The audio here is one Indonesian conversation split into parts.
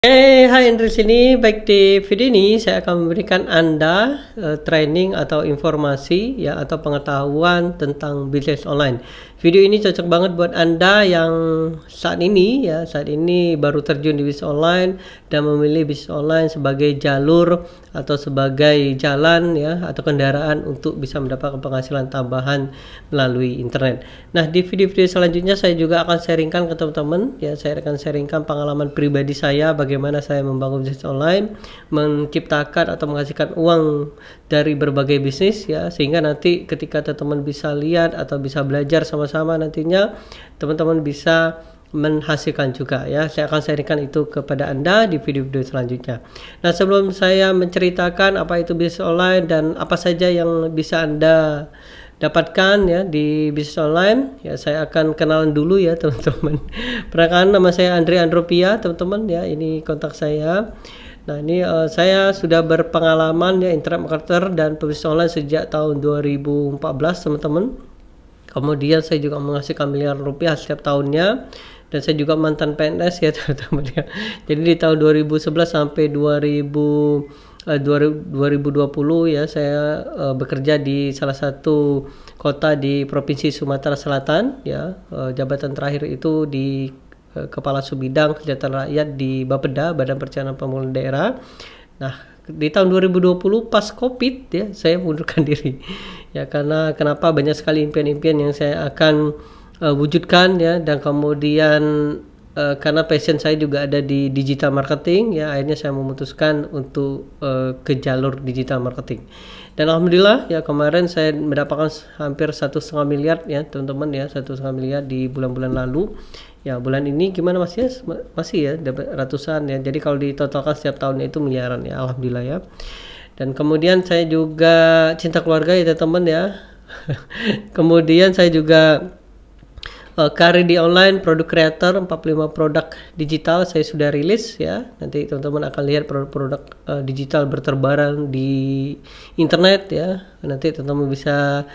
Hai Andrew sini. Baik, di video ini saya akan memberikan Anda training atau informasi ya atau pengetahuan tentang bisnis online. Video ini cocok banget buat Anda yang saat ini baru terjun di bisnis online dan memilih bisnis online sebagai jalur atau sebagai jalan ya atau kendaraan untuk bisa mendapatkan penghasilan tambahan melalui internet. Nah, di video-video selanjutnya saya juga akan sharingkan ke teman-teman ya, saya akan sharingkan pengalaman pribadi saya bagaimana saya membangun bisnis online, menciptakan atau menghasilkan uang dari berbagai bisnis ya, sehingga nanti ketika teman-teman bisa lihat atau bisa belajar sama-sama nantinya teman-teman bisa menghasilkan juga ya. Saya akan sharingkan itu kepada Anda di video-video selanjutnya. Nah, sebelum saya menceritakan apa itu bisnis online dan apa saja yang bisa Anda dapatkan ya di bisnis online ya, saya akan kenalan dulu ya teman-teman. Perkenalkan, nama saya Andre Andropia teman-teman ya, ini kontak saya. Nah, ini saya sudah berpengalaman ya internet marketer dan pebisnis online sejak tahun 2014 teman-teman. Kemudian saya juga menghasilkan miliaran rupiah setiap tahunnya, dan saya juga mantan PNS ya teman-teman ya. Jadi di tahun 2011 sampai 2020 ya saya bekerja di salah satu kota di Provinsi Sumatera Selatan ya. Jabatan terakhir itu di Kepala Subbidang Kesejahteraan Rakyat di Bapeda, Badan Perencanaan Pembangunan Daerah. Nah, di tahun 2020 pas Covid ya saya mundurkan diri ya, karena kenapa, banyak sekali impian-impian yang saya akan wujudkan ya, dan kemudian karena passion saya juga ada di digital marketing ya, akhirnya saya memutuskan untuk ke jalur digital marketing. Dan alhamdulillah ya, kemarin saya mendapatkan hampir 1,5 miliar ya teman-teman ya, 1,5 miliar di bulan-bulan lalu ya. Bulan ini gimana masih ya dapat ratusan ya, jadi kalau ditotalkan setiap tahunnya itu miliaran ya, alhamdulillah ya. Dan kemudian saya juga cinta keluarga ya teman-teman ya. Kemudian saya juga karir di online, produk creator, 45 produk digital saya sudah rilis ya. Nanti teman-teman akan lihat produk-produk digital berterbaran di internet ya. Nanti teman-teman bisa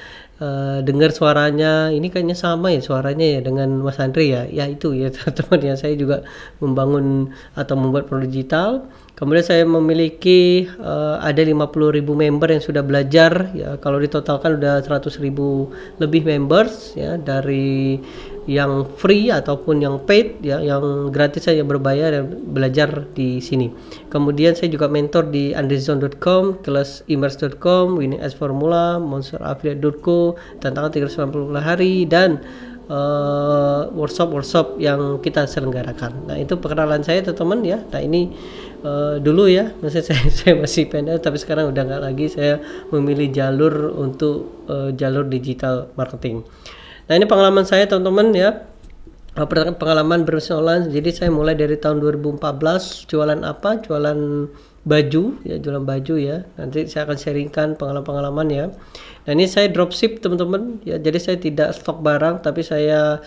dengar suaranya. Ini kayaknya sama ya suaranya ya dengan Mas Andre ya. Ya itu ya teman-teman ya, saya juga membangun atau membuat produk digital. Kemudian saya memiliki ada 50.000 member yang sudah belajar ya. Kalau ditotalkan udah 100.000 lebih members ya, dari yang free ataupun yang paid ya, yang gratis saja berbayar dan belajar di sini. Kemudian saya juga mentor di andrezone.com, kelas-immerse.com, winning as formula, monsteraffiliate.co, tantangan 390 hari, dan workshop yang kita selenggarakan. Nah, itu perkenalan saya teman-teman ya. Nah, ini dulu ya, maksudnya saya masih PNS, tapi sekarang udah nggak lagi, saya memilih jalur untuk jalur digital marketing. Nah, ini pengalaman saya teman-teman ya, pengalaman berbisnis online. Jadi saya mulai dari tahun 2014 jualan apa? Jualan baju ya, jualan baju ya. Nanti saya akan sharingkan pengalaman ya. Nah, ini saya dropship teman-teman ya. Jadi saya tidak stok barang, tapi saya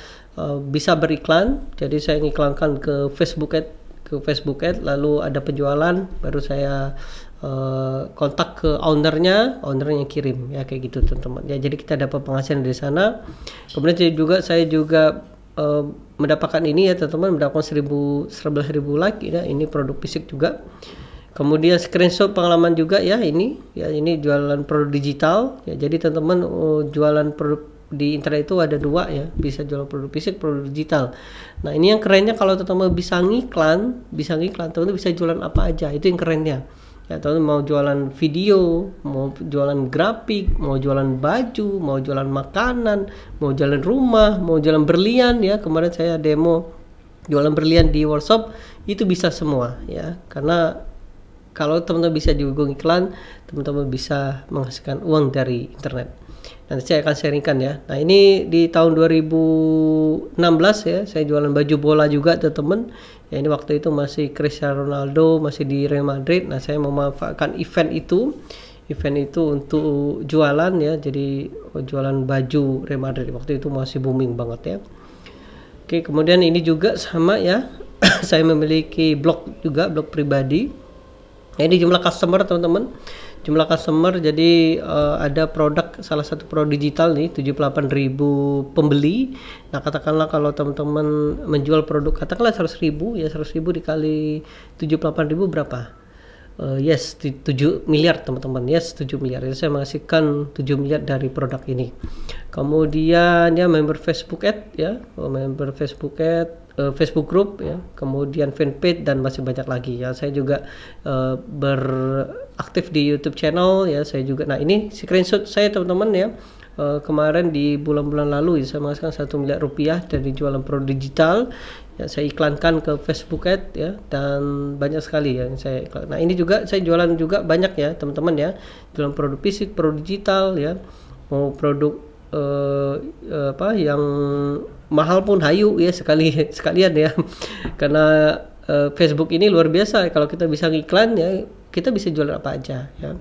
bisa beriklan. Jadi saya ngiklankan ke Facebook Ad, lalu ada penjualan, baru saya kontak ke ownernya kirim ya, kayak gitu teman-teman ya. Jadi kita dapat penghasilan dari sana. Kemudian saya juga mendapatkan ini ya teman-teman, mendapatkan 11.000 like ya. Ini produk fisik juga. Kemudian screenshot pengalaman juga ya, ini jualan produk digital ya. Jadi teman-teman jualan produk di internet itu ada dua ya, bisa jualan produk fisik, produk digital. Nah, ini yang kerennya, kalau teman-teman bisa ngiklan, teman-teman bisa jualan apa aja, itu yang kerennya ya. Teman-teman mau jualan video, mau jualan grafik, mau jualan baju, mau jualan makanan, mau jualan rumah, mau jualan berlian ya. Kemarin saya demo jualan berlian di workshop, itu bisa semua ya, karena kalau teman-teman bisa juga iklan, teman-teman bisa menghasilkan uang dari internet. Nanti saya akan sharingkan ya. Nah, ini di tahun 2016 ya, saya jualan baju bola juga teman-teman. Ya, ini waktu itu masih Cristiano Ronaldo masih di Real Madrid. Nah, saya memanfaatkan event itu untuk jualan ya. Jadi jualan baju Real Madrid waktu itu masih booming banget ya. Oke, kemudian ini juga sama ya. Saya memiliki blog juga, blog pribadi. Nah, ini jumlah customer teman-teman, jumlah customer. Jadi ada produk, salah satu produk digital nih 78.000 pembeli. Nah, katakanlah kalau teman-teman menjual produk katakanlah 100.000 ya, 100.000 dikali 78.000 berapa? Yes, 7 miliar teman-teman. Yes, 7 miliar. Jadi saya menghasilkan 7 miliar dari produk ini. Kemudian ya member Facebook Ad ya, member Facebook Ad, Facebook Group ya, kemudian fanpage dan masih banyak lagi ya. Saya juga beraktif di YouTube channel ya. Saya juga, nah ini screenshot saya teman-teman ya. Kemarin di bulan-bulan lalu ya, saya menghasilkan 1 miliar rupiah dari jualan produk digital ya, saya iklankan ke Facebook Ad ya, dan banyak sekali yang saya iklan. Nah ini juga saya jualan juga banyak ya teman-teman ya, jualan produk fisik, produk digital ya, mau produk apa yang mahal pun hayu ya, sekalian ya. Karena Facebook ini luar biasa, kalau kita bisa ngiklan ya kita bisa jualan apa aja ya.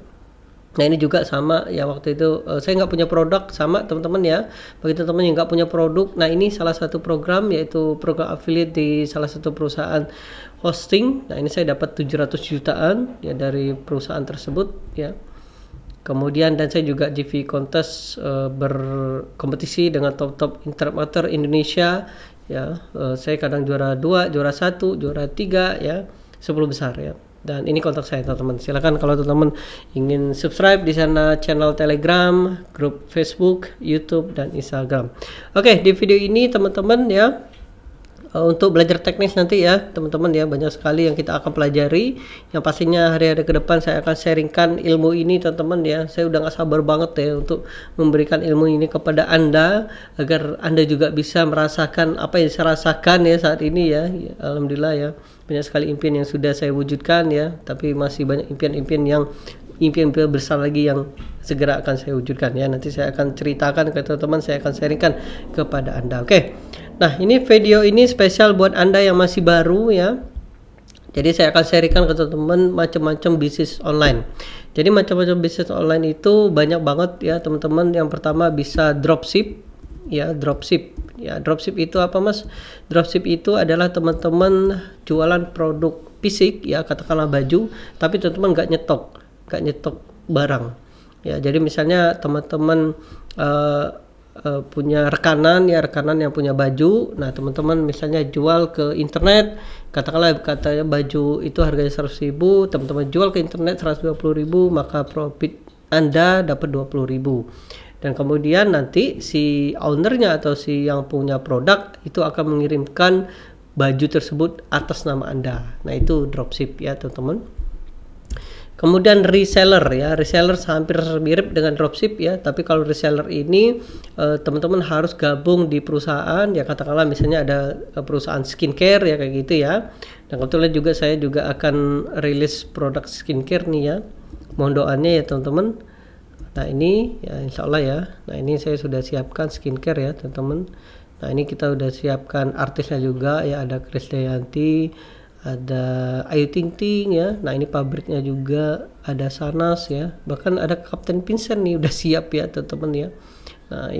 Nah ini juga sama ya, waktu itu saya nggak punya produk, sama teman-teman ya, bagi teman-teman yang nggak punya produk. Nah ini salah satu program, yaitu program affiliate di salah satu perusahaan hosting. Nah ini saya dapat 700 jutaan ya dari perusahaan tersebut ya. Kemudian dan saya juga GV Contest, berkompetisi dengan top-top internet marketer Indonesia ya. Saya kadang juara 2, juara 1, juara 3 ya, 10 besar ya. Dan ini kontak saya teman-teman. Silakan kalau teman-teman ingin subscribe di sana, channel Telegram, grup Facebook, YouTube dan Instagram. Oke, di video ini teman-teman ya, untuk belajar teknis nanti ya teman-teman ya, banyak sekali yang kita akan pelajari. Yang pastinya hari-hari ke depan saya akan sharingkan ilmu ini teman-teman ya. Saya udah gak sabar banget ya untuk memberikan ilmu ini kepada Anda, agar Anda juga bisa merasakan apa yang saya rasakan ya saat ini ya. Alhamdulillah ya, banyak sekali impian yang sudah saya wujudkan ya, tapi masih banyak impian-impian besar lagi yang segera akan saya wujudkan ya. Nanti saya akan ceritakan ke teman-teman, saya akan sharingkan kepada Anda. Oke. Nah, ini video ini spesial buat Anda yang masih baru ya. Jadi saya akan sharingkan ke teman-teman macam-macam bisnis online. Jadi macam-macam bisnis online itu banyak banget ya teman-teman. Yang pertama bisa dropship ya, dropship. Ya, dropship itu apa Mas? Dropship itu adalah teman-teman jualan produk fisik ya, katakanlah baju, tapi teman-teman nggak nyetok barang. Ya, jadi misalnya teman-teman punya rekanan yang punya baju. Nah, teman-teman misalnya jual ke internet, katakanlah katanya baju itu harganya 100.000, teman-teman jual ke internet 120.000, maka profit Anda dapat 20.000. Dan kemudian nanti si ownernya atau si yang punya produk itu akan mengirimkan baju tersebut atas nama Anda. Nah itu dropship ya teman-teman. Kemudian reseller ya, reseller hampir mirip dengan dropship ya, tapi kalau reseller ini teman-teman harus gabung di perusahaan ya, katakanlah misalnya ada perusahaan skincare ya kayak gitu ya. Dan kebetulan juga saya juga akan rilis produk skincare nih ya, mohon doanya ya teman-teman. Nah ini ya insya Allah ya, nah ini saya sudah siapkan skincare ya teman-teman. Nah ini kita udah siapkan artisnya juga ya, ada Krisdayanti, ada Ayu Ting Ting ya. Nah ini pabriknya juga ada Sanas ya, bahkan ada Kapten Vincent nih udah siap ya teman-teman ya. Nah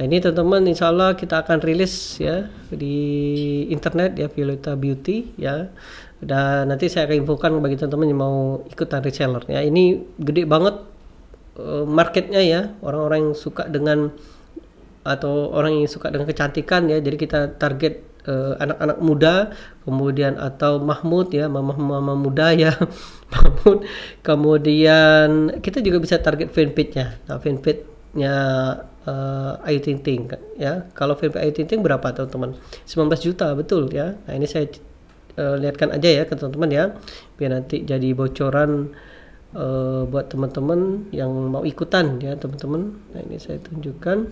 ini teman-teman insya Allah kita akan rilis ya di internet ya, Violeta Beauty ya. Dan nanti saya akan infokan bagi teman-teman yang mau ikutan reseller ya. Ini gede banget marketnya ya, orang-orang yang suka dengan atau orang yang suka dengan kecantikan ya. Jadi kita target anak-anak muda, kemudian atau Mahmud ya, mama muda ya, Mahmud. Kemudian kita juga bisa target fanpage-nya. Nah, fanpage-nya Ayu Ting Ting ya. Kalau fanpage Ayu Ting Ting berapa teman-teman? 19 juta betul ya. Nah, ini saya lihatkan aja ya ke teman-teman ya, biar nanti jadi bocoran buat teman-teman yang mau ikutan ya teman-teman. Nah ini saya tunjukkan.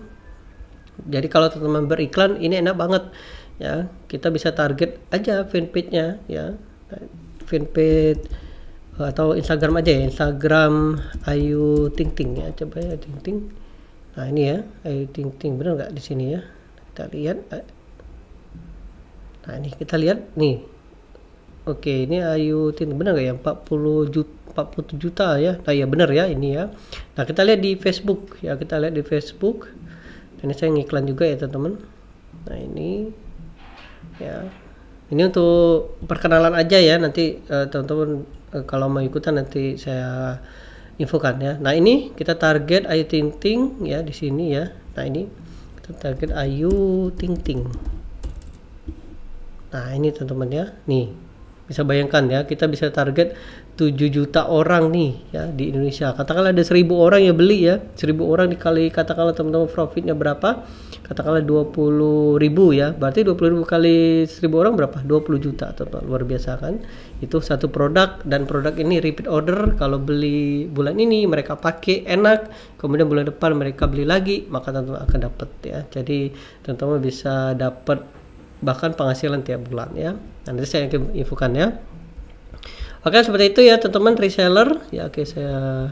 Jadi kalau teman-teman beriklan ini enak banget ya, kita bisa target aja fanpage-nya ya, fanpage atau Instagram aja ya, Instagram Ayu Ting Ting ya, coba ya Ting Ting. Nah ini ya Ayu Ting Ting, benar nggak di sini ya, kita lihat. Nah ini kita lihat nih, oke ini Ayu Ting Ting, benar nggak ya, 47 juta ya. Nah ya benar ya ini ya. Nah kita lihat di Facebook ya, kita lihat di Facebook. Ini saya ngiklan juga ya teman-teman. Nah ini ya, Ini untuk perkenalan aja ya, nanti teman-teman kalau mau ikutan nanti saya infokan ya. Nah ini kita target Ayu Ting Ting ya di sini ya. Nah ini kita target Ayu Ting Ting. Nah ini teman-teman ya, nih bisa bayangkan ya, kita bisa target 7 juta orang nih ya di Indonesia. Katakanlah ada 1000 orang yang beli ya, 1000 orang dikali katakanlah teman-teman profitnya berapa, katakanlah 20.000 ya, berarti 20.000 kali 1000 orang berapa, 20 juta teman-teman. Luar biasa kan, itu satu produk, dan produk ini repeat order. Kalau beli bulan ini mereka pakai enak, kemudian bulan depan mereka beli lagi, maka teman-teman akan dapat ya. Jadi teman-teman bisa dapat bahkan penghasilan tiap bulan ya. Nanti saya akan infokan ya. Oke, seperti itu ya teman-teman, reseller ya. Oke, saya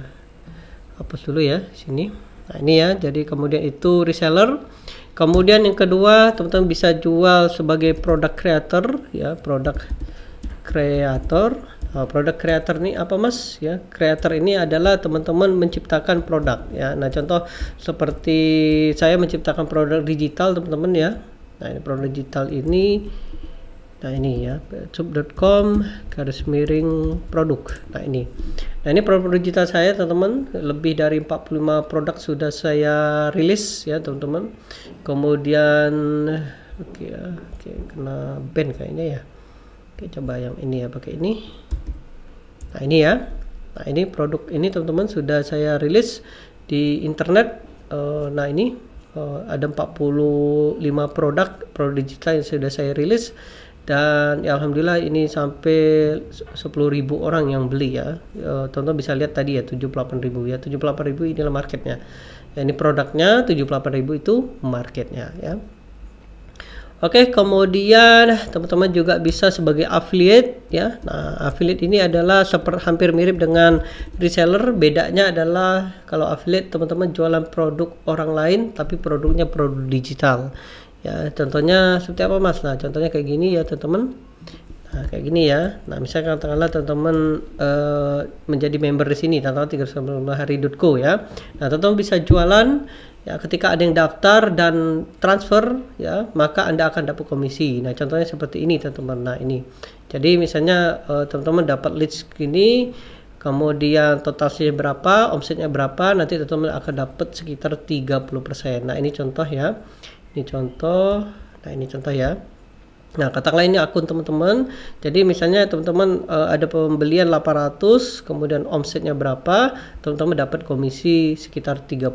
hapus dulu ya sini. Nah ini ya, jadi kemudian itu reseller. Kemudian yang kedua, teman-teman bisa jual sebagai produk creator ya, produk creator. Produk creator ini apa mas ya? Creator ini adalah teman-teman menciptakan produk ya. Nah contoh seperti saya menciptakan produk digital teman-teman ya. Nah ini produk digital ini, nah ini ya, youtube.com _ produk. Nah ini produk digital saya teman-teman, lebih dari 45 produk sudah saya rilis ya teman-teman. Kemudian oke ya, oke, kena ban kayaknya ya. Oke, coba yang ini ya, pakai ini. Nah ini ya, nah ini produk ini teman-teman sudah saya rilis di internet. Nah ini ada 45 produk digital yang sudah saya rilis, dan ya alhamdulillah ini sampai 10.000 orang yang beli ya. Teman-teman bisa lihat tadi ya, 78.000 ya, 78.000 inilah marketnya ya, ini produknya, 78.000 itu marketnya ya. Oke, kemudian teman-teman juga bisa sebagai affiliate ya. Nah affiliate ini adalah hampir mirip dengan reseller. Bedanya adalah kalau affiliate teman-teman jualan produk orang lain tapi produknya produk digital ya. Contohnya seperti apa mas? Nah contohnya kayak gini ya teman-teman. Nah kayak gini ya. Nah misalnya katakanlah teman-teman menjadi member di sini, tanggal 365hari.co ya. Nah teman-teman bisa jualan ya, ketika ada yang daftar dan transfer ya, maka Anda akan dapat komisi. Nah contohnya seperti ini teman-teman. Nah ini, jadi misalnya teman-teman dapat leads gini, kemudian totalnya berapa, omsetnya berapa, nanti teman-teman akan dapat sekitar 30%. Nah ini contoh ya, ini contoh. Nah ini contoh ya. Nah katakanlah ini akun teman-teman, jadi misalnya teman-teman ada pembelian 800, kemudian omsetnya berapa, teman-teman dapat komisi sekitar 30%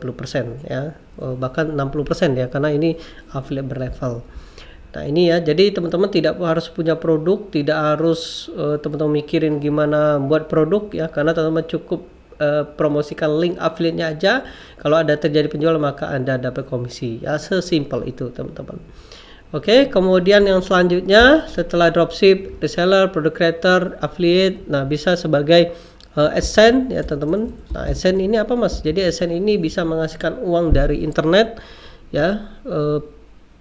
ya, bahkan 60% ya, karena ini affiliate berlevel. Nah ini ya, jadi teman-teman tidak harus punya produk, tidak harus teman-teman mikirin gimana buat produk ya, karena teman-teman cukup promosikan link affiliate-nya aja. Kalau ada terjadi penjualan maka Anda dapat komisi ya, sesimpel itu teman-teman. Oke, kemudian yang selanjutnya setelah dropship, reseller, product creator, affiliate, nah bisa sebagai AdSense ya teman-teman. Nah AdSense ini apa mas? Jadi AdSense ini bisa menghasilkan uang dari internet ya,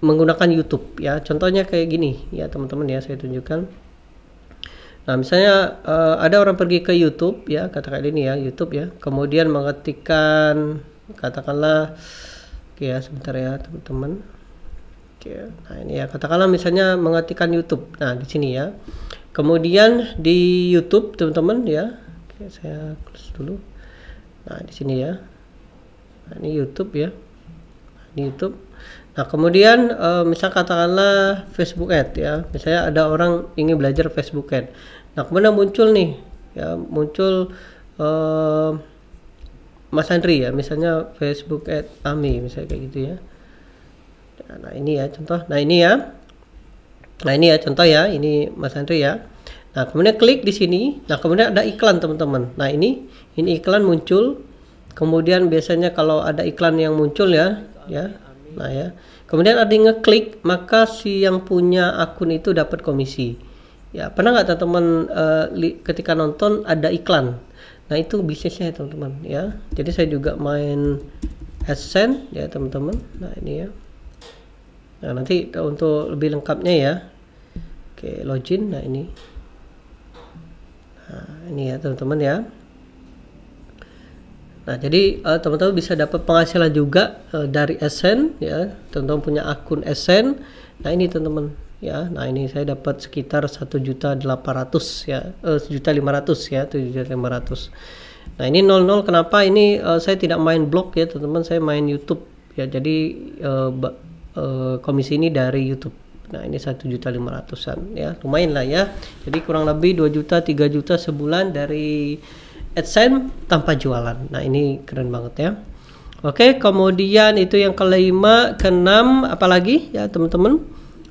menggunakan YouTube ya. Contohnya kayak gini ya teman-teman ya, saya tunjukkan. Nah misalnya ada orang pergi ke YouTube ya, katakan ini ya YouTube ya, kemudian mengetikkan katakanlah, oke ya sebentar ya teman-teman. Oke, nah ini ya, katakanlah misalnya mengetikkan YouTube. Nah di sini ya, kemudian di YouTube teman-teman ya. Oke, saya close dulu. Nah di sini ya, nah, ini YouTube ya, ini YouTube. Nah kemudian misal katakanlah Facebook Ad ya, misalnya ada orang ingin belajar Facebook Ad. Nah kemudian muncul nih ya, muncul Mas Andri ya, misalnya Facebook Ad Ami misalnya kayak gitu ya. Nah ini ya contoh, nah ini ya, nah ini ya contoh ya, ini Mas Andri ya. Nah kemudian klik di sini, nah kemudian ada iklan teman-teman. Nah ini iklan muncul, kemudian biasanya kalau ada iklan yang muncul ya, nah ya, kemudian ada yang ngeklik, maka si yang punya akun itu dapat komisi. Ya pernah nggak teman-teman ketika nonton ada iklan? Nah itu bisnisnya teman-teman ya. Jadi saya juga main AdSense ya teman-teman. Nah ini ya. Nah nanti untuk lebih lengkapnya ya, oke login. Nah ini ya teman-teman ya. Nah jadi teman-teman bisa dapat penghasilan juga dari AdSense ya, teman-teman punya akun AdSense. Nah ini teman-teman, ya. Nah ini saya dapat sekitar 1.800.000 ya, 1.500.000 ya, 7.500. Nah ini 00, kenapa ini saya tidak main blog ya teman-teman, saya main YouTube ya. Jadi komisi ini dari YouTube. Nah ini 1.500.000-an ya, lumayan lah ya. Jadi kurang lebih 2 juta 3 juta sebulan dari AdSense tanpa jualan. Nah ini keren banget ya. Oke, kemudian itu yang kelima, keenam apalagi ya teman-teman,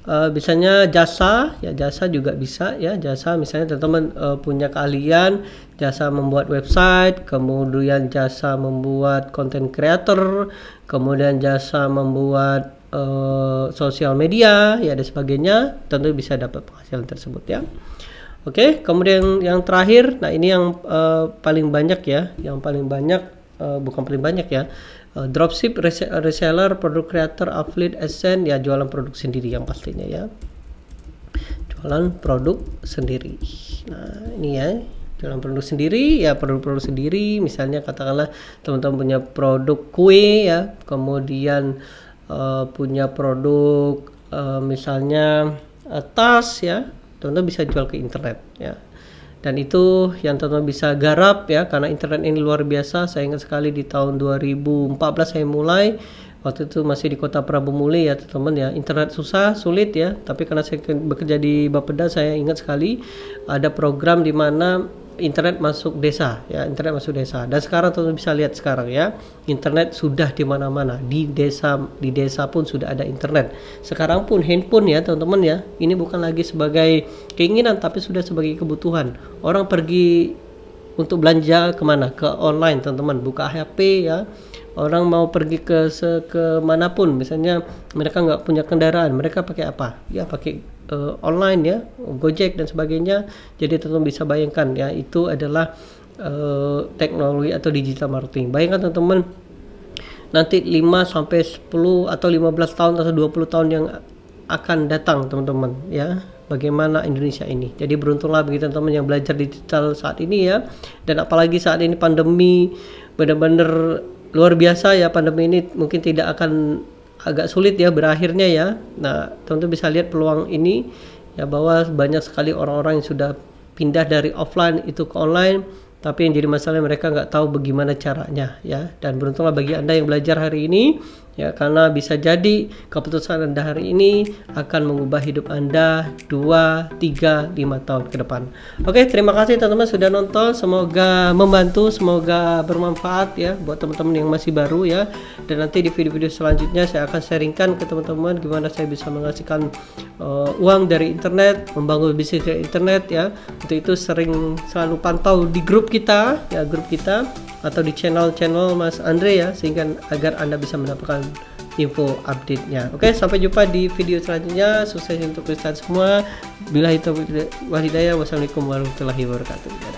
biasanya jasa ya, jasa juga bisa ya. Jasa misalnya teman-teman punya keahlian jasa membuat website, kemudian jasa membuat content creator, kemudian jasa membuat sosial media ya dan sebagainya, tentu bisa dapat penghasilan tersebut ya. Oke, kemudian yang terakhir, nah ini yang paling banyak ya, yang paling banyak, bukan paling banyak ya, dropship, reseller, product creator, affiliate, AdSense ya, jualan produk sendiri yang pastinya ya, jualan produk sendiri. Nah ini ya, jualan produk sendiri ya, produk-produk sendiri, misalnya katakanlah teman-teman punya produk kue ya, kemudian punya produk misalnya tas ya, teman-teman bisa jual ke internet ya. Dan itu yang teman-teman bisa garap ya, karena internet ini luar biasa. Saya ingat sekali di tahun 2014 saya mulai, waktu itu masih di kota Prabu Muli ya teman-teman ya. Internet susah, sulit ya, tapi karena saya bekerja di Bapeda, saya ingat sekali ada program di mana internet masuk desa ya, internet masuk desa. Dan sekarang teman-teman bisa lihat sekarang ya, internet sudah di mana-mana, di desa pun sudah ada internet. Sekarang pun handphone ya teman-teman ya, ini bukan lagi sebagai keinginan tapi sudah sebagai kebutuhan. Orang pergi untuk belanja kemana? Ke online teman-teman, buka HP ya. Orang mau pergi ke manapun, misalnya mereka nggak punya kendaraan, mereka pakai apa? Ya pakai online ya, Gojek dan sebagainya. Jadi teman-teman bisa bayangkan ya, itu adalah teknologi atau digital marketing. Bayangkan teman-teman, nanti 5 sampai 10 atau 15 tahun atau 20 tahun yang akan datang teman-teman ya, bagaimana Indonesia ini. Jadi beruntunglah bagi teman-teman yang belajar digital saat ini ya. Dan apalagi saat ini pandemi benar-benar luar biasa ya, pandemi ini mungkin tidak akan, agak sulit ya berakhirnya ya. Nah teman-teman bisa lihat peluang ini ya, bahwa banyak sekali orang-orang yang sudah pindah dari offline itu ke online, tapi yang jadi masalah mereka nggak tahu bagaimana caranya ya. Dan beruntunglah bagi Anda yang belajar hari ini ya, karena bisa jadi keputusan Anda hari ini akan mengubah hidup Anda 2, 3, 5 tahun ke depan. Oke, terima kasih teman-teman sudah nonton, semoga membantu, semoga bermanfaat ya buat teman-teman yang masih baru ya. Dan nanti di video-video selanjutnya saya akan sharingkan ke teman-teman gimana saya bisa menghasilkan uang dari internet, membangun bisnis dari internet ya. Untuk itu selalu pantau di grup kita ya, grup kita atau di channel Mas Andre ya, sehingga agar Anda bisa mendapatkan info update-nya. Oke, sampai jumpa di video selanjutnya. Sukses untuk kalian semua. Billahi taufiq wal hidayah. Wassalamualaikum warahmatullahi wabarakatuh.